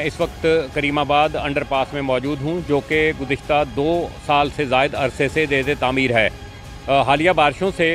इस वक्त करीमाबाद अंडरपास में मौजूद हूँ, जो कि गुज़िश्ता 2 साल से ज़ायद अरसे से ज़ेर तामीर है। हालिया बारिशों से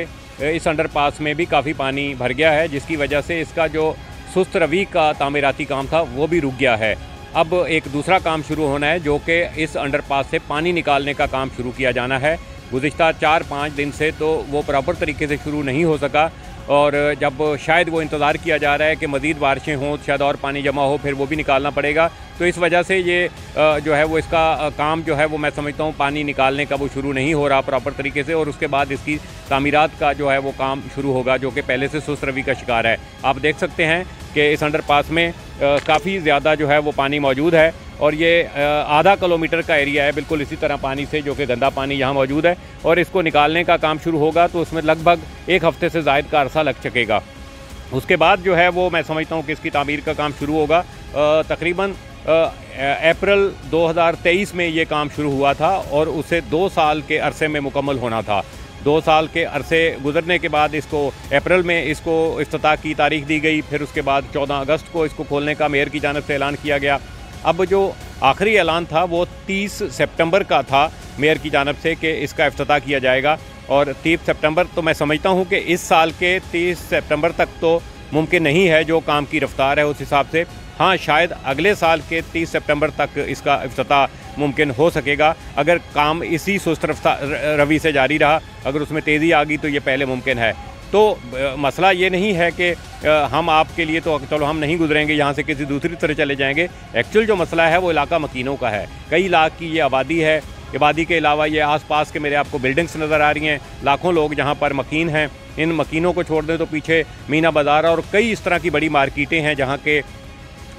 इस अंडरपास में भी काफ़ी पानी भर गया है, जिसकी वजह से इसका जो सुस्त रवी का तामीराती काम था वो भी रुक गया है। अब एक दूसरा काम शुरू होना है, जो कि इस अंडरपास से पानी निकालने का काम शुरू किया जाना है। गुज़िश्ता 4-5 दिन से तो वो प्रॉपर तरीके से शुरू नहीं हो सका, और जब शायद वो इंतज़ार किया जा रहा है कि मज़ीद बारिशें हों, शायद और पानी जमा हो, फिर वो भी निकालना पड़ेगा। तो इस वजह से ये जो है वो इसका काम जो है वो मैं समझता हूँ पानी निकालने का वो शुरू नहीं हो रहा प्रॉपर तरीके से, और उसके बाद इसकी तामीरात का जो है वो काम शुरू होगा, जो कि पहले से सुस्त रवी का शिकार है। आप देख सकते हैं कि इस अंडरपास में काफ़ी ज़्यादा जो है वो पानी मौजूद है, और ये आधा किलोमीटर का एरिया है बिल्कुल इसी तरह पानी से, जो कि गंदा पानी यहाँ मौजूद है, और इसको निकालने का काम शुरू होगा तो उसमें लगभग 1 हफ़्ते से ज़ायद का अरसा लग सकेगा। उसके बाद जो है वो मैं समझता हूँ कि इसकी तामीर का काम शुरू होगा। तकरीबन अप्रैल 2023 में ये काम शुरू हुआ था, और उसे 2 साल के अरसे में मुकम्मल होना था। 2 साल के अरसे गुजरने के बाद इसको अप्रैल में इसको इफ्तिताह की तारीख दी गई, फिर उसके बाद 14 अगस्त को इसको खोलने का मेयर की जानिब से ऐलान किया गया। अब जो आखिरी ऐलान था वो 30 सितंबर का था मेयर की जानिब से कि इसका इफ्तिताह किया जाएगा, और 30 सितंबर तो मैं समझता हूँ कि इस साल के 30 सितंबर तक तो मुमकिन नहीं है जो काम की रफ्तार है उस हिसाब से। हाँ, शायद अगले साल के 30 सितंबर तक इसका इफ्तिताह मुमकिन हो सकेगा, अगर काम इसी सुस्त रवी से जारी रहा। अगर उसमें तेज़ी आ गई तो ये पहले मुमकिन है। तो मसला ये नहीं है कि हम आपके लिए तो चलो हम नहीं गुजरेंगे यहाँ से, किसी दूसरी तरह चले जाएंगे। एक्चुअल जो मसला है वो इलाका मकीनों का है। कई लाख की ये आबादी है। आबादी के अलावा ये आसपास के मेरे आपको बिल्डिंग्स नज़र आ रही हैं, लाखों लोग जहाँ पर मकीन हैं। इन मकीनों को छोड़ दें तो पीछे मीना बाज़ार और कई इस तरह की बड़ी मार्केटें हैं, जहाँ के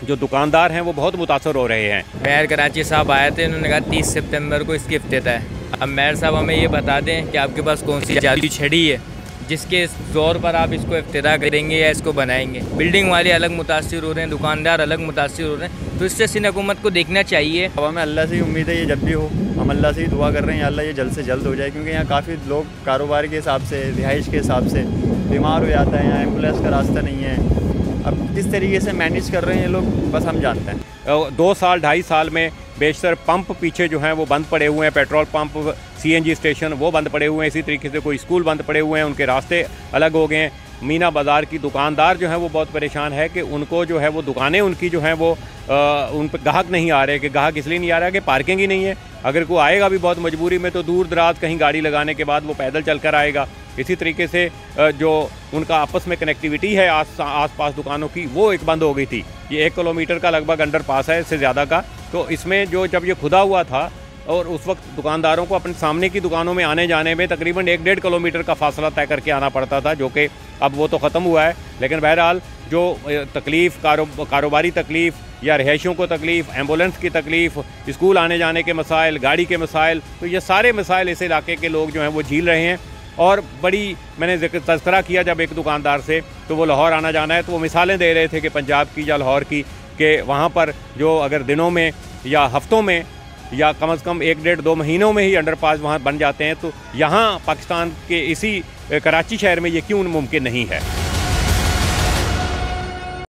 जो दुकानदार हैं वो बहुत मुतासर हो रहे हैं। मेयर कराची साहब आए थे, उन्होंने कहा 30 सितंबर को इसकी इफ्तिताह है। अब मेयर साहब हमें ये बता दें कि आपके पास कौन सी जाली छड़ी है जिसके ज़ोर पर आप इसको इफ्तिताह करेंगे या इसको बनाएंगे। बिल्डिंग वाले अलग मुतासिर हो रहे हैं, दुकानदार अलग मुतासिर हो रहे हैं, तो इससे सिंध हुकूमत को देखना चाहिए। अब हमें अल्लाह से ही उम्मीद है ये जब भी हो, हम अल्लाह से ही दुआ कर रहे हैं अल्लाह ये जल्द से जल्द हो जाए, क्योंकि यहाँ काफ़ी लोग कारोबार के हिसाब से, रिहाइश के हिसाब से बीमार हो जाता है। यहाँ एम्बुलेंस का रास्ता नहीं है। अब किस तरीके से मैनेज कर रहे हैं ये लोग बस हम जानते हैं। 2 साल 2.5 साल में बेशतर पंप पीछे जो हैं वो बंद पड़े हुए हैं, पेट्रोल पंप, CNG स्टेशन वो बंद पड़े हुए हैं। इसी तरीके से कोई स्कूल बंद पड़े हुए हैं, उनके रास्ते अलग हो गए हैं। मीना बाज़ार की दुकानदार जो हैं वो बहुत परेशान है कि उनको जो है वो दुकानें उनकी जो हैं वो उन पर ग्राहक नहीं आ रहे। कि ग्राहक इसलिए नहीं आ रहा कि पार्किंग ही नहीं है। अगर कोई आएगा भी बहुत मजबूरी में तो दूर दराज कहीं गाड़ी लगाने के बाद वो पैदल चल कर आएगा। इसी तरीके से जो उनका आपस में कनेक्टिविटी है आस पास दुकानों की, वो एक बंद हो गई थी। ये 1 किलोमीटर का लगभग अंडरपास है, इससे ज़्यादा का। तो इसमें जो जब ये खुदा हुआ था, और उस वक्त दुकानदारों को अपने सामने की दुकानों में आने जाने में तकरीबन 1-1.5 किलोमीटर का फासला तय करके आना पड़ता था, जो कि अब वो तो ख़त्म हुआ है। लेकिन बहरहाल जो तकलीफ़, कारोबारी तकलीफ़ या रहायशियों को तकलीफ़, एम्बुलेंस की तकलीफ़, स्कूल आने जाने के मसाइल, गाड़ी के मसाइल, तो ये सारे मसाइल इस इलाके के लोग जो हैं वो झेल रहे हैं। और बड़ी मैंने तज़किरा किया जब एक दुकानदार से, तो वो लाहौर आना जाना है, तो वो मिसालें दे रहे थे कि पंजाब की या लाहौर की, कि वहाँ पर जो अगर दिनों में या हफ्तों में या कम से कम 1-1.5-2 महीनों में ही अंडरपास वहाँ बन जाते हैं, तो यहाँ पाकिस्तान के इसी कराची शहर में ये क्यों मुमकिन नहीं है।